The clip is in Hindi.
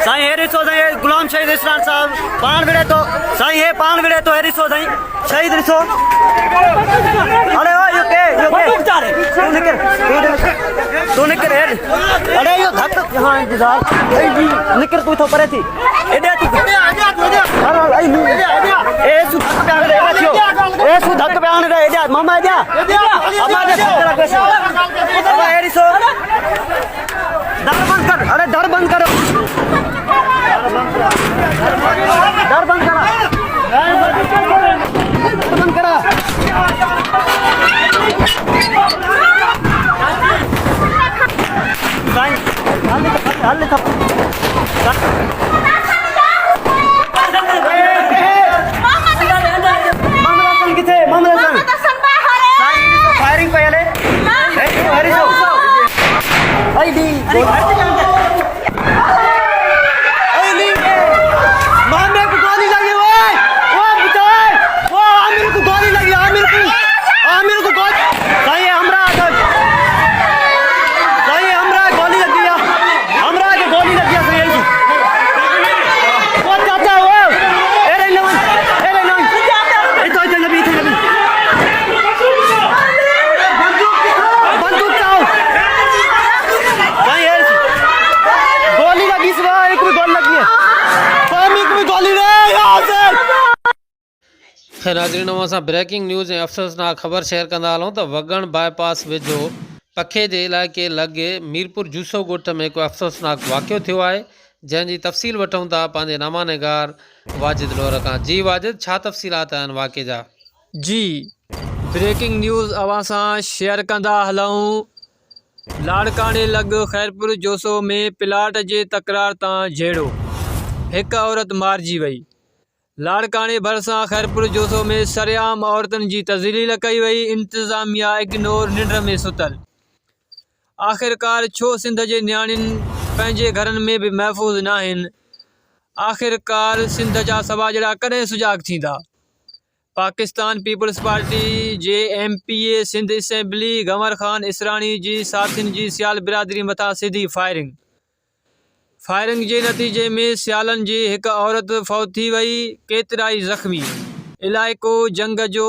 साईं हेरी सो साईं गुलाम शहीद इसरान साहब पान विड़े तो साईं हे पान विड़े तो हेरी सो साईं शहीद रिसो अरे ओ यो के तू निकर अरे यो धक हां इंतजार निकर तू तो परे थी एडे तू ए सु धक पे आने रे ए सु धक पे आने रे एडे मामा एडे अम्मा दे तेरा कैसे अब हेरी सो दर बंद कर अरे दर बंद करो दर बंद करा बंद करा साईं हल थप मामला सन किथे मामला सन साईं फायरिंग पहले हरी सो आई दी नाज़रीन असां ब्रेकिंग न्यूज़ ऐं अफ़सोसनाक ख़बर शेयर कंदा हलूं त वगण बाईपास वेझो पखे जे इलाइक़े लॻे मीरपुर जूसो ॻोठ में हिकु अफ़सोसनाक वाक़ियो थियो आहे जंहिंजी तफ़सील वठूं था पंहिंजे नामानेगार वाजिद लोहर खां। जी वाजिद, छा तफ़सीलात आहिनि वाक़े जा? जी ब्रेकिंग न्यूज़ अवां सां शेयर कंदा हलूं। लाड़काणे लॻ ख़ैरपुर जोसो में प्लाट जे तकरार तां झेड़ो, हिकु औरत मारिजी वई। लाड़काणे भरिसां ख़ैरपुर जोसो में सरेआम औरतुनि जी तज़लील कई वई। इंतज़ामिया इग्नोर, निंड में सुतल। आख़िरकार छो सिंध जे नियाणियुनि पंहिंजे घरनि में बि महफ़ूज़ न आहिनि? आख़िरकार सिंध जा सवाजड़ा कॾहिं सुजाग थींदा? पाकिस्तान पीपल्स पार्टी जे MPA सिंध असेंबली गंवर ख़ान इसरानी जी साथियुनि जी सियाल बिरादरी मथां सिधी फायरिंग जे नतीजे में सियालनि जी हिकु औरत फौत थी वई, केतिराई ज़ख़्मी। इलाइक़ो जंग जो